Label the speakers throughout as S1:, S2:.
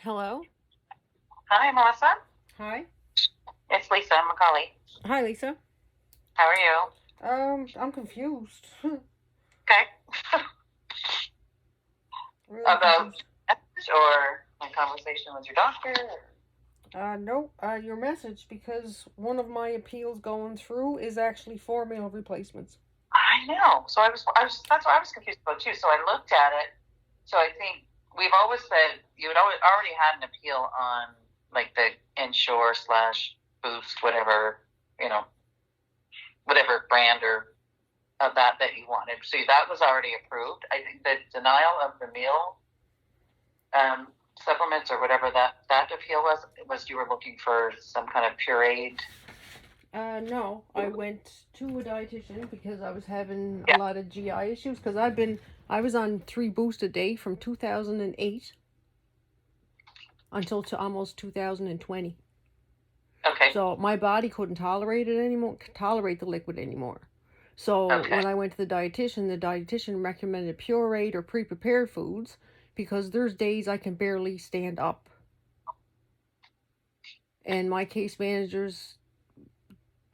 S1: Hello?
S2: Hi, Melissa.
S1: Hi.
S2: It's Lisa McCauley.
S1: Hi, Lisa.
S2: How are you?
S1: I'm confused.
S2: Okay.
S1: Really
S2: About
S1: confused.
S2: or my conversation with your doctor?
S1: No, your message, because one of my appeals going through is actually for meal replacements.
S2: I know. So that's what I was confused about too. So I looked at it. So I think we've always said you had already had an appeal on like the Ensure slash Boost, whatever, you know, whatever brand or of that you wanted. So that was already approved. I think the denial of the meal supplements or whatever that appeal was you were looking for some kind of pureed.
S1: No, I went to a dietitian because I was having a
S2: Yeah.
S1: lot of GI issues. Because I was on 3 boosts a day from 2008 until to almost 2020.
S2: Okay.
S1: So my body couldn't tolerate it anymore, tolerate the liquid anymore. So
S2: Okay.
S1: when I went to the dietitian recommended pureed or pre-prepared foods because there's days I can barely stand up. And my case manager's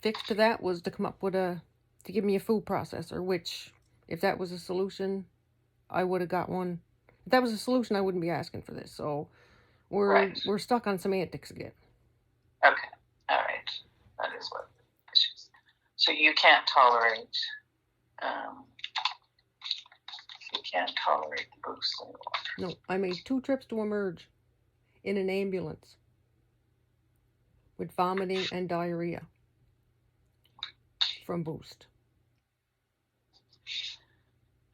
S1: fix to that was to come up with to give me a food processor, which if that was a solution, I would have got one. If that was a solution, I wouldn't be asking for this. So
S2: Right.
S1: we're stuck on semantics again.
S2: Okay. All right. That is what issues. So you can't tolerate. Um, you can't tolerate the boost anymore.
S1: No, I made 2 trips to emerge in an ambulance with vomiting and diarrhea from Boost.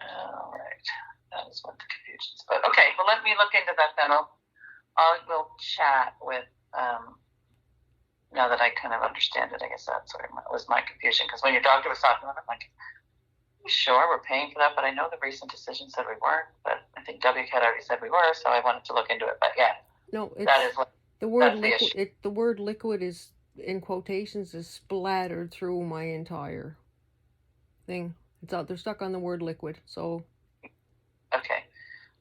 S2: All right. That is what the confusion is. But okay, well, let me look into that then. We'll chat with. Now that I kind of understand it, I guess that sort of was my confusion. Because when your doctor was talking about it, I'm like, sure, we're paying for that, but I know the recent decision said we weren't. But I think WCAT already said we were, so I wanted to look into it. But yeah,
S1: no,
S2: that is what
S1: the word
S2: liquid.
S1: The word liquid is in quotations is splattered through my entire thing. It's out. They're stuck on the word liquid. So
S2: okay,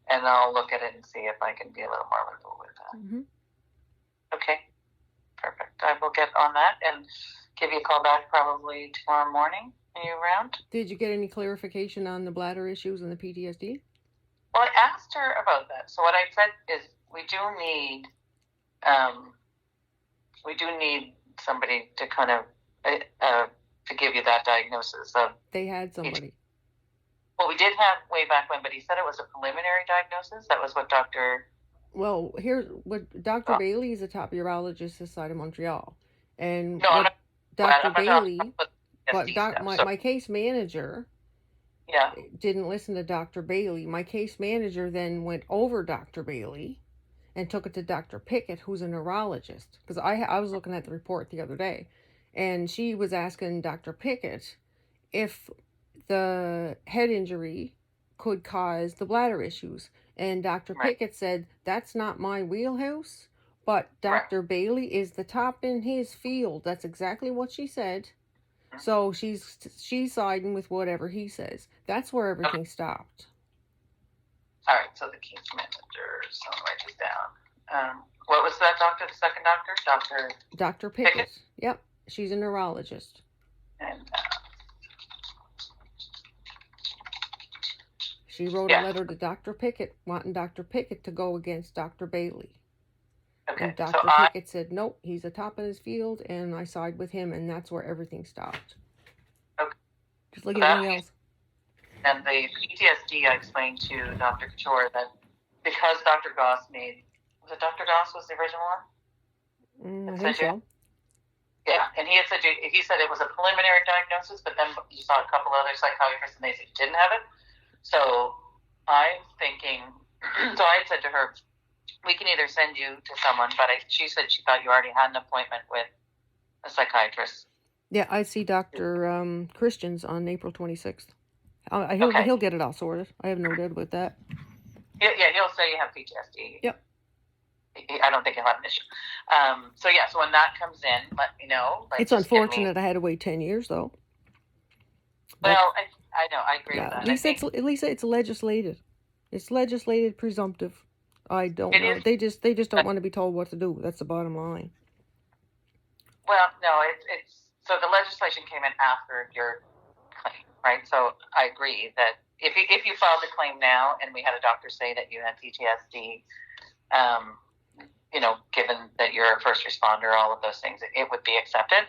S2: and I'll look at it and see if I can be a little more liberal with that.
S1: Mm-hmm.
S2: Okay, perfect. I will get on that and give you a call back probably tomorrow morning. Are you around?
S1: Did you get any clarification on the bladder issues and the PTSD?
S2: Well, I asked her about that. So what I said is we do need somebody to kind of to give you that diagnosis of.
S1: They had somebody.
S2: Well, we did have way back when, but he said it was a preliminary diagnosis. That was what Dr.
S1: Well, here's what Dr. Bailey is a top urologist this side of Montreal, and
S2: no,
S1: Dr. Bailey,
S2: but
S1: my case manager,
S2: yeah,
S1: didn't listen to Dr. Bailey. My case manager then went over Dr. Bailey and took it to Dr. Pickett, who's a neurologist, because I was looking at the report the other day, and she was asking Dr. Pickett if the head injury could cause the bladder issues. And Dr. Pickett said, that's not my wheelhouse, but Dr. Bailey is the top in his field. That's exactly what she said. So she's siding with whatever he says. That's where everything stopped.
S2: All right, so the case manager, so I'll write this down. What was that doctor, the second doctor?
S1: Dr. Pickett. Yep, she's a neurologist.
S2: And
S1: she wrote a letter to Dr. Pickett wanting Dr. Pickett to go against Dr. Bailey. Okay, and Dr. Pickett said, nope, he's the top of his field, and I side with him, and that's where everything stopped.
S2: Okay.
S1: Just like anything else.
S2: And the PTSD, I explained to Dr. Couture that because Dr. Goss was it Dr. Goss was the original one?
S1: I think so.
S2: Yeah, and he said it was a preliminary diagnosis, but then you saw a couple other psychiatrists and they said you didn't have it. So I'm thinking, so I said to her, we can either send you to someone, but she said she thought you already had an appointment with a psychiatrist.
S1: Yeah, I see Dr. Christians on April 26th. He'll get it all sorted. I have no doubt about that.
S2: Yeah, he'll say you have PTSD.
S1: Yep.
S2: I don't think he'll have an issue. So when that comes in, let me know.
S1: It's unfortunate I had to wait 10 years, though.
S2: Well, I know. I agree with that.
S1: At least it's legislated. It's legislated presumptive I don't
S2: It
S1: know.
S2: is.
S1: They just don't want to be told what to do. That's the bottom line.
S2: Well, no, it's so the legislation came in after your claim, right? So I agree that if you filed a claim now and we had a doctor say that you had PTSD, given that you're a first responder, all of those things, it would be accepted.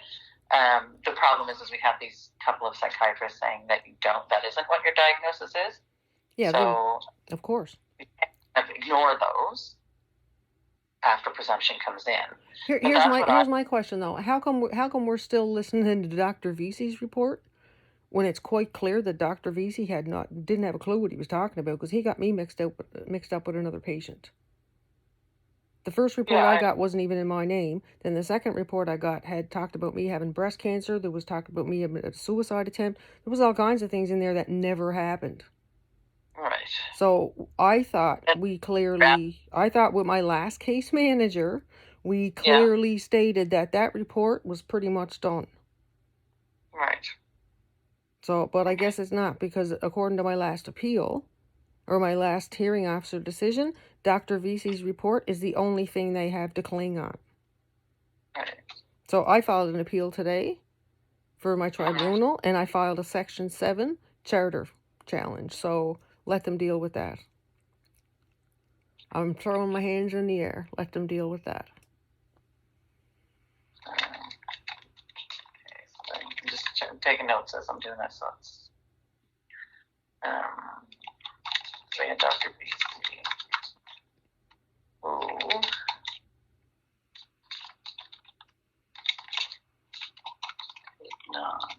S2: The problem is we have these couple of psychiatrists saying that you don't. That isn't what your diagnosis is.
S1: Yeah,
S2: so
S1: of course.
S2: You can't ignore those after presumption comes in.
S1: Here's my question though. How come we're still listening to Dr. Vesey's report when it's quite clear that Dr. Vesey didn't have a clue what he was talking about, because he got me mixed up with another patient. The first report I got wasn't even in my name. Then the second report I got had talked about me having breast cancer. There was talk about me having a suicide attempt. There was all kinds of things in there that never happened.
S2: Right.
S1: So I thought with my last case manager, we clearly stated that report was pretty much done.
S2: Right.
S1: So, but I guess it's not, because according to my last appeal, or my last hearing officer decision, Dr. Vesey's report is the only thing they have to cling on.
S2: Right.
S1: So I filed an appeal today for my tribunal, and I filed a Section 7 charter challenge. So let them deal with that. I'm throwing my hands in the air. Let them deal with that.
S2: Okay, so I'm just taking notes as I'm doing this. So it's so yeah, Dr. Vesey. Oh. Not.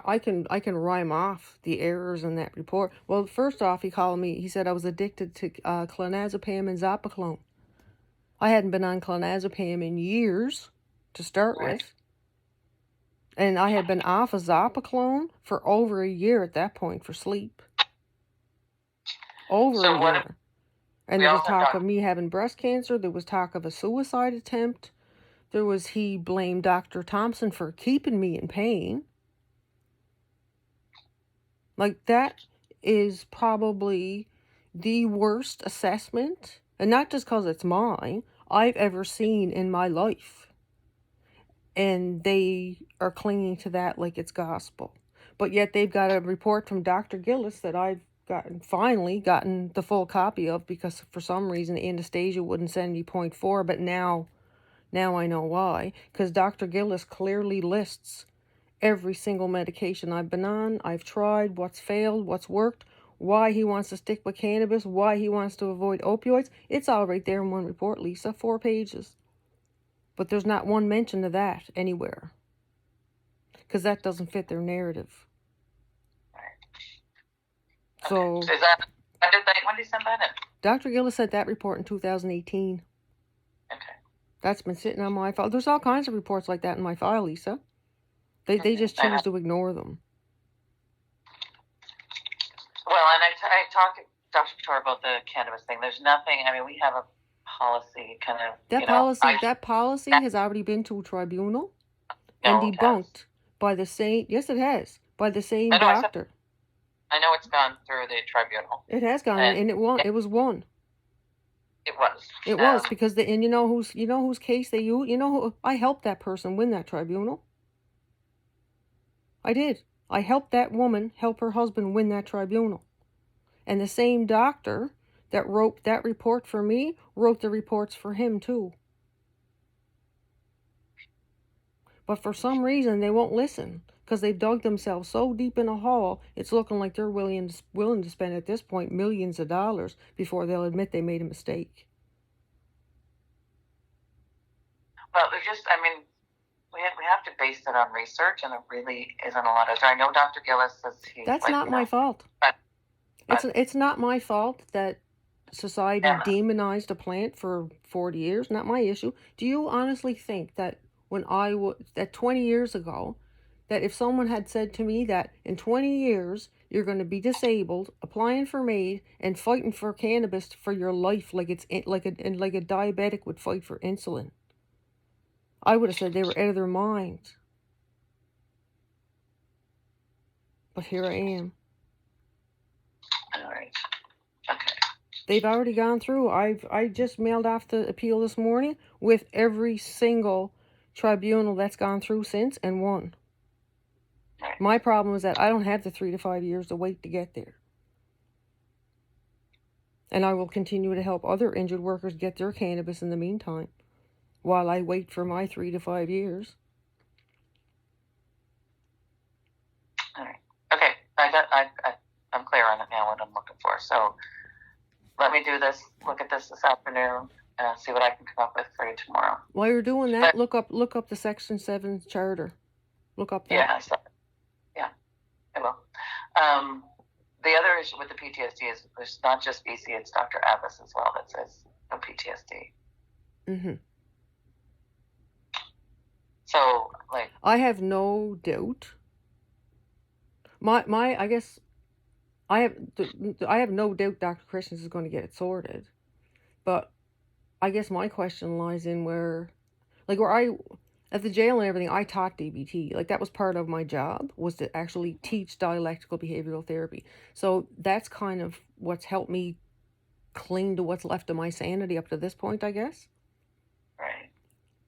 S1: I can rhyme off the errors in that report. Well, first off, he said I was addicted to clonazepam and Zopiclone. I hadn't been on clonazepam in years to start with. And I had been off of Zopiclone for over a year at that point for sleep. Over a year. And there was talk of me having breast cancer. There was talk of a suicide attempt. He blamed Dr. Thompson for keeping me in pain. Like, that is probably the worst assessment, and not just because it's mine, I've ever seen in my life. And they are clinging to that like it's gospel. But yet they've got a report from Dr. Gillis that I've finally gotten the full copy of, because for some reason Anastasia wouldn't send me point 4, but now I know why. Because Dr. Gillis clearly lists every single medication I've been on, I've tried, what's failed, what's worked, why he wants to stick with cannabis, why he wants to avoid opioids. It's all right there in one report, Lisa, 4 pages. But there's not one mention of that anywhere, because that doesn't fit their narrative.
S2: Right.
S1: So,
S2: is that, when did you send that in?
S1: Dr. Gillis sent that report in 2018.
S2: Okay.
S1: That's been sitting on my file. There's all kinds of reports like that in my file, Lisa. They just choose to ignore them.
S2: Well, and I talked to Dr. Couture about the cannabis thing. There's nothing. I mean, we have a policy kind of.
S1: That policy has already been to a tribunal and debunked by the same. Yes, it has, by the same doctor.
S2: I know it's gone through the tribunal.
S1: It has gone, and it won. It was won.
S2: It was.
S1: It was, because you know whose case they used. I helped that person win that tribunal. I did. I helped that woman help her husband win that tribunal. And the same doctor that wrote that report for me wrote the reports for him too. But for some reason they won't listen, because they've dug themselves so deep in a hole, it's looking like they're willing to spend at this point millions of dollars before they'll admit they made a mistake.
S2: Well, we have to base it on research, and there really isn't a lot of. I know Dr. Gillis says
S1: that's not my fault. It's not my fault that society demonized a plant for 40 years. Not my issue. Do you honestly think that that 20 years ago, that if someone had said to me that in 20 years you're going to be disabled, applying for MAID, and fighting for cannabis for your life like a diabetic would fight for insulin, I would have said they were out of their minds. But here I am.
S2: All right. Okay.
S1: They've already gone through. I just mailed off the appeal this morning with every single tribunal that's gone through since and won.
S2: Right.
S1: My problem is that I don't have the 3 to 5 years to wait to get there. And I will continue to help other injured workers get their cannabis in the meantime while I wait for my 3 to 5 years.
S2: All right. Okay. I'm clear on it now what I'm looking for. So let me do this. Look at this afternoon and see what I can come up with for you tomorrow.
S1: While you're doing that, look up the Section 7 charter. Look up that.
S2: Yeah, I will. The other issue with the PTSD is there's not just BC, it's Dr. Abbas as well that says no PTSD.
S1: Mm-hmm.
S2: So, like,
S1: I have no doubt. I guess I have no doubt Dr. Christians is going to get it sorted, but I guess my question lies in where I at the jail and everything, I taught DBT. Like, that was part of my job, was to actually teach dialectical behavioral therapy. So that's kind of what's helped me cling to what's left of my sanity up to this point, I guess.
S2: Right.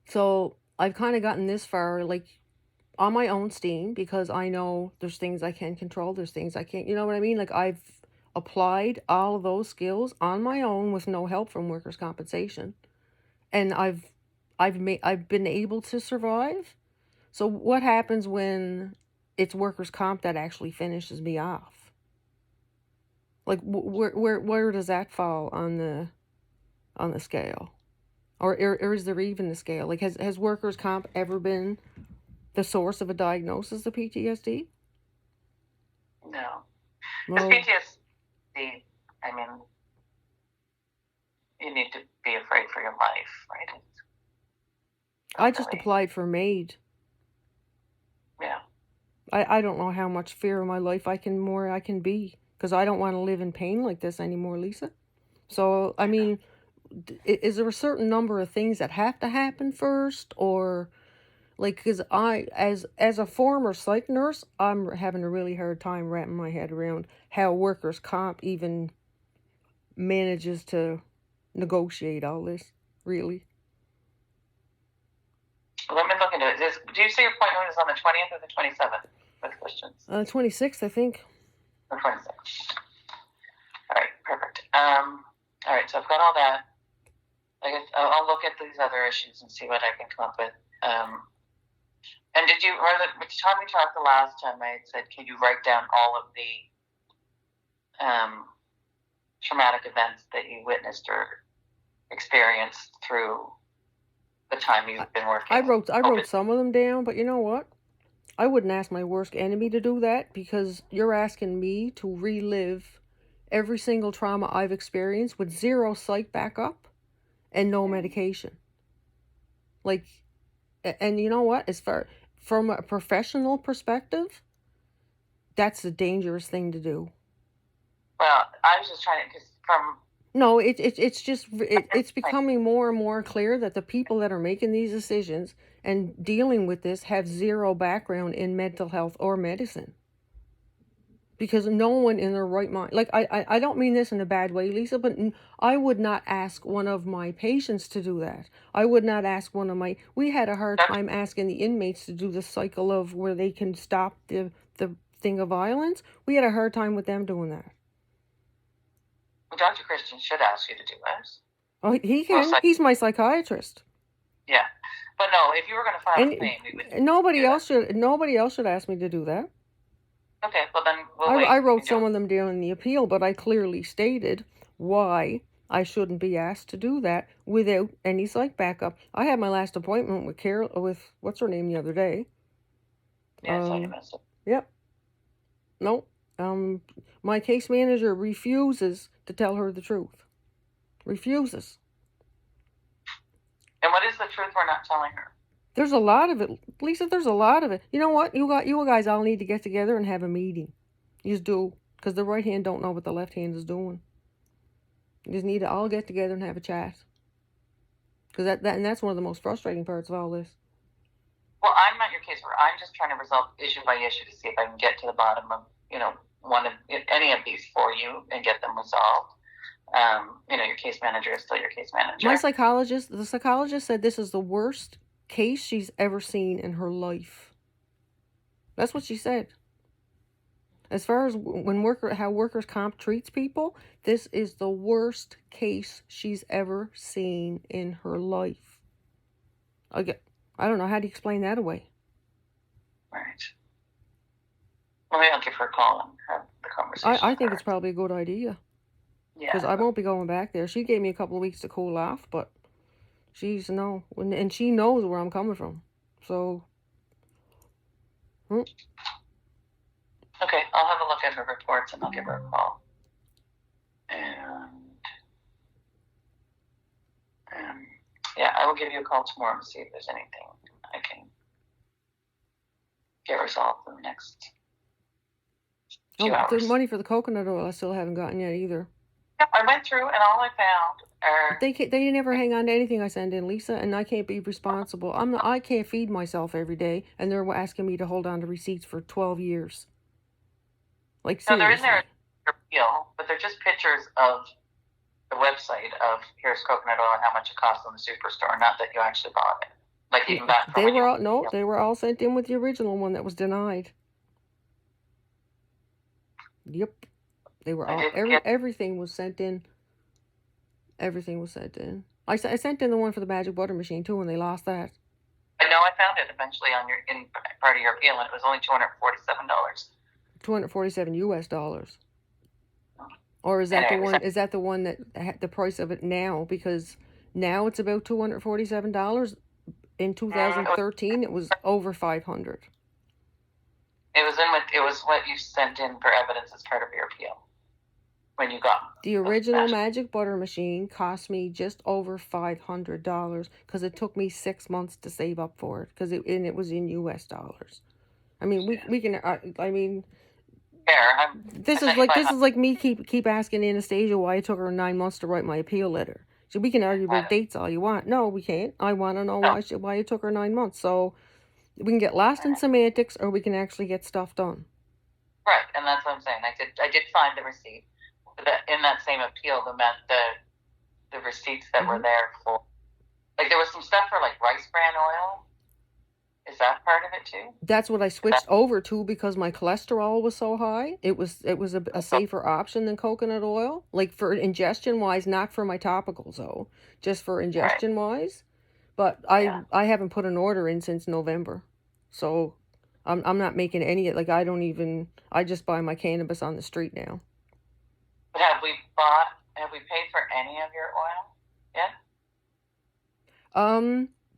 S1: So I've kind of gotten this far, like, on my own steam, because I know there's things I can control, there's things I can't, you know what I mean? Like, I've applied all of those skills on my own with no help from workers' compensation. And I've been able to survive. So what happens when it's workers' comp that actually finishes me off? Like, where does that fall on the scale, or is there even a scale? Like, has workers' comp ever been the source of a diagnosis of PTSD?
S2: No.
S1: Well,
S2: Because PTSD, I mean, you need to be afraid for your life, right?
S1: I just applied for MAID.
S2: Yeah.
S1: I don't know how much fear in my life I can be, because I don't want to live in pain like this anymore, Lisa. So, I mean, is there a certain number of things that have to happen first, or, like, because as a former psych nurse, I'm having a really hard time wrapping my head around how workers' comp even manages to negotiate all this, really.
S2: Let me look into it. Do you say your appointment is on the 20th or the 27th with questions?
S1: 26th, I think.
S2: The 26th. All right, perfect. All right, so I've got all that. I guess I'll look at these other issues and see what I can come up with. And did you, or the time we talked the last time, I said, can you write down all of the traumatic events that you witnessed or experienced through the time you've been working?
S1: I wrote some of them down, but you know what? I wouldn't ask my worst enemy to do that, because you're asking me to relive every single trauma I've experienced with zero psych backup and no medication. Like, and you know what? From a professional perspective, that's a dangerous thing to do.
S2: Well, I was just trying to, because from...
S1: No, it's becoming more and more clear that the people that are making these decisions and dealing with this have zero background in mental health or medicine. Because no one in their right mind, like, I don't mean this in a bad way, Lisa, but I would not ask one of my patients to do that. I would not ask we had a hard time asking the inmates to do the cycle of where they can stop the thing of violence. We had a hard time with them doing that.
S2: Dr. Christian should ask you to do this.
S1: Oh, he can. He's my psychiatrist.
S2: Yeah, but no, if you were going to file a claim, we would.
S1: Nobody else should ask me to do that.
S2: Okay, well then we'll wait.
S1: I wrote some of them down in the appeal, but I clearly stated why I shouldn't be asked to do that without any psych backup. I had my last appointment with what's her name the other day.
S2: Yeah,
S1: Yep. Nope. My case manager refuses to tell her the truth. Refuses.
S2: And what is the truth we're not telling her?
S1: There's a lot of it, Lisa. There's a lot of it. You know what? You guys all need to get together and have a meeting. You just do, because the right hand don't know what the left hand is doing. You just need to all get together and have a chat. Because that's one of the most frustrating parts of all this.
S2: Well, I'm not your caseworker. I'm just trying to resolve issue by issue to see if I can get to the bottom of one of any of these for you and get them resolved. Your case manager is still your case manager.
S1: The psychologist said this is the worst case she's ever seen in her life. That's what she said. As far as how workers' comp treats people, this is the worst case she's ever seen in her life. I don't know, how do you explain that away?
S2: Right. Well, maybe I'll give her a call and have the conversation.
S1: I think it's probably a good idea.
S2: Yeah.
S1: Because I won't be going back there. She gave me a couple of weeks to cool off, but and she knows where I'm coming from. So.
S2: Okay, I'll have a look at her reports and I'll give her a call. And yeah, I will give you a call tomorrow to see if there's anything I can get resolved in the next few hours.
S1: The money for the coconut oil I still haven't gotten yet either.
S2: Yeah, I went through and all I found are...
S1: They never hang on to anything I send in, Lisa, and I can't be responsible. I can't feed myself every day, and they're asking me to hold on to receipts for 12 years. Like, seriously.
S2: No, they're in there appeal, but they're just pictures of the website of here's coconut oil and how much it costs in the superstore, not that you actually bought it. Like, even back from
S1: they were all sent in with the original one that was denied. Yep. They were all everything was sent in. Everything was sent in. I sent in the one for the magic butter machine too, and they lost that.
S2: I know, I found it eventually in part of your appeal, and it was only $247.
S1: $247 US. Or is that the one? Is that the one that had the price of it now? Because now it's about $247. In 2013, it was over $500.
S2: It was what you sent in for evidence as part of your appeal when you got
S1: the original magic butter machine. Cost me just over $500 because it took me 6 months to save up for it because it was in US dollars. I mean, we can. I mean. This is like me keep asking Anastasia why it took her 9 months to write my appeal letter. So we can argue about dates all you want. No, we can't. I want to know why it took her 9 months. So we can get lost in semantics, or we can actually get stuff done.
S2: Right, and that's what I'm saying. I did find the receipt in that same appeal. The receipts that were there for, like, there was some stuff for like rice bran oil. Is that part of it too?
S1: That's what I switched over to because my cholesterol was so high. It was a safer option than coconut oil, like for ingestion wise, not for my topicals though, just for ingestion wise. But I haven't put an order in since November, so I'm not making any. Like I just buy my cannabis on the street now.
S2: But have we paid for any of your oil yet?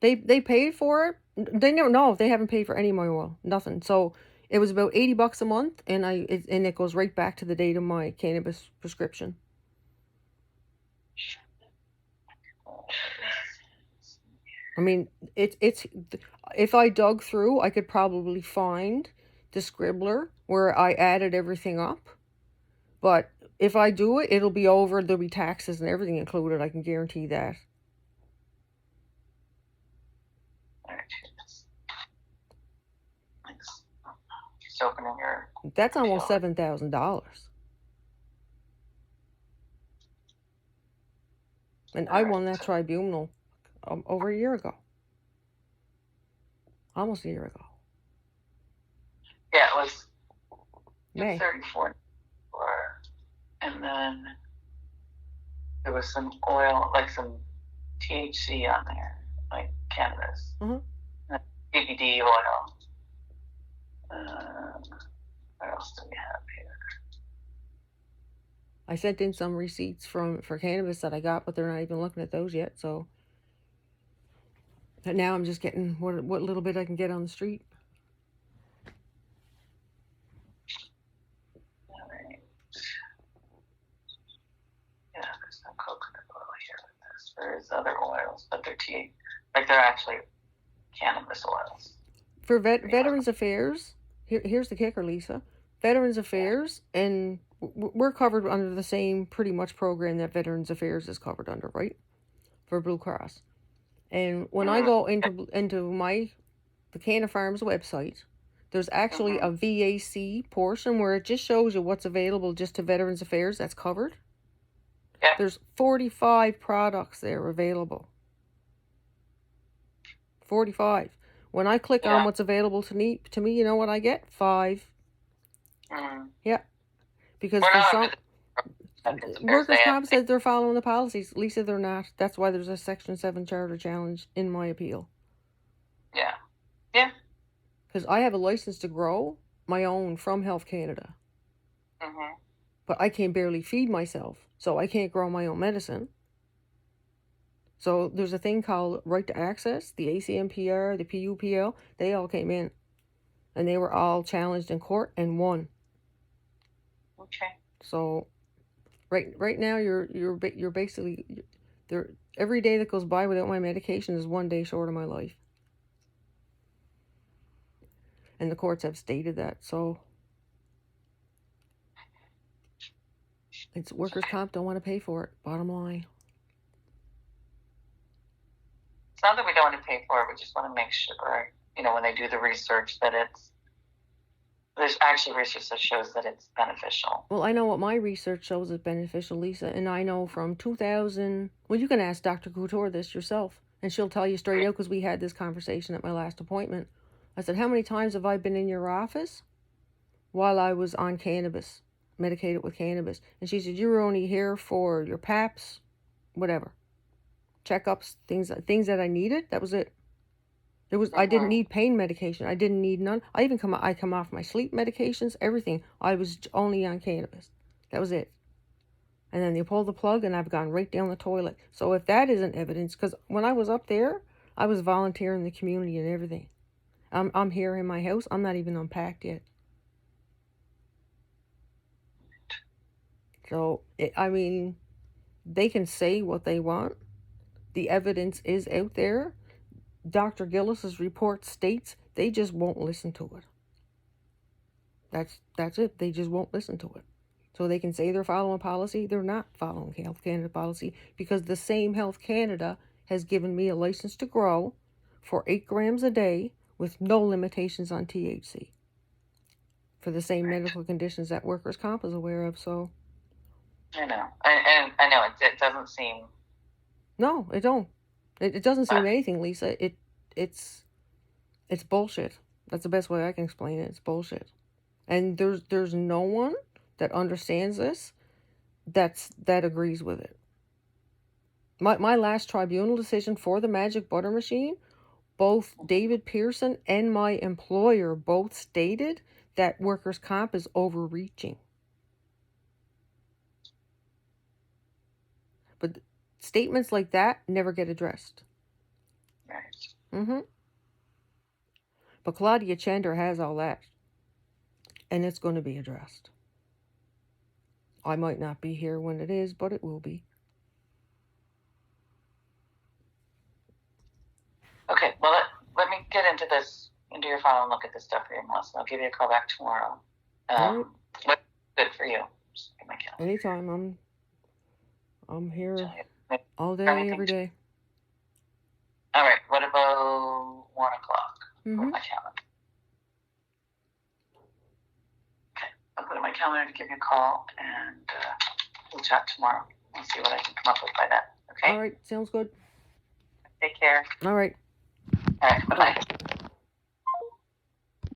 S1: They paid for it. They haven't paid for any of my oil, nothing. So it was about $80 a month, and it goes right back to the date of my cannabis prescription. I mean, it's if I dug through, I could probably find the scribbler where I added everything up. But if I do it, it'll be over. There'll be taxes and everything included. I can guarantee that.
S2: Opening your...
S1: That's almost $7,000. And I won that tribunal over a year ago. Almost a year ago.
S2: Yeah, it was
S1: May.
S2: 34. And then there was some oil, like some THC on there, like cannabis. CBD oil. What else do we have here?
S1: I sent in some receipts for cannabis that I got, but they're not even looking at those yet. So now I'm just getting what little bit I can get on the street.
S2: All right. Yeah, there's no coconut oil here with this. There's other oils, but they're actually cannabis oils.
S1: For Veterans Affairs, here's the kicker, Lisa. Veterans Affairs, and we're covered under the same pretty much program that Veterans Affairs is covered under, right? For Blue Cross. And when I go into the Canna Farms website, There's actually a VAC portion where it just shows you what's available just to Veterans Affairs that's covered.
S2: Yeah.
S1: There's 45 products there available. 45. When I click on what's available to me, you know what I get? 5. Yeah. Because for some workers' comp said they're following the policies. Lisa, they're not. That's why there's a Section 7 charter challenge in my appeal.
S2: Yeah. Yeah.
S1: Because I have a license to grow my own from Health Canada. But I can barely feed myself, so I can't grow my own medicine. So there's a thing called right to access, the ACMPR, the PUPL, they all came in. And they were all challenged in court and won.
S2: Okay.
S1: So right now you're basically there. Every day that goes by without my medication is 1 day short of my life. And the courts have stated that. So it's workers' comp don't want to pay for it. Bottom line.
S2: It's not that we don't want to pay for it. We just want to make sure, when they do the research, that there's actually research that shows that it's beneficial.
S1: Well, I know what my research shows is beneficial, Lisa, and I know from 2000. Well, you can ask Dr. Couture this yourself, and she'll tell you straight out because we had this conversation at my last appointment. I said, how many times have I been in your office while I was on cannabis, medicated with cannabis? And she said, you were only here for your PAPs, whatever, checkups, things that I needed. That was it. I didn't need pain medication. I didn't need none. I come off my sleep medications, everything. I was only on cannabis. That was it. And then they pull the plug and I've gone right down the toilet. So if that isn't evidence, because when I was up there, I was volunteering in the community and everything. I'm here in my house. I'm not even unpacked yet. So, they can say what they want. The evidence is out there. Dr. Gillis's report states they just won't listen to it. That's it. They just won't listen to it. So they can say they're following policy. They're not following Health Canada policy because the same Health Canada has given me a license to grow for 8 grams a day with no limitations on THC for the same medical conditions that workers' comp is aware of. So
S2: I know. And I know it doesn't seem.
S1: No, it don't. It doesn't seem anything, Lisa. It's bullshit. That's the best way I can explain it. It's bullshit. And there's no one that understands this that agrees with it. My last tribunal decision for the magic butter machine, both David Pearson and my employer both stated that workers' comp is overreaching. But statements like that never get addressed.
S2: Right.
S1: But Claudia Chander has all that. And it's going to be addressed. I might not be here when it is, but it will be. Okay, well, let me get into your file and look at this stuff for you, Melissa. I'll give you a call back tomorrow. What's good for you? Just give my calendar. Anytime. I'm here all day, every day. All right, what about 1 o'clock? Put my calendar. Okay, I'll put in my calendar to give you a call, and we'll chat tomorrow and see what I can come up with by then. Okay? All right, sounds good. Take care. All right. All right, bye-bye.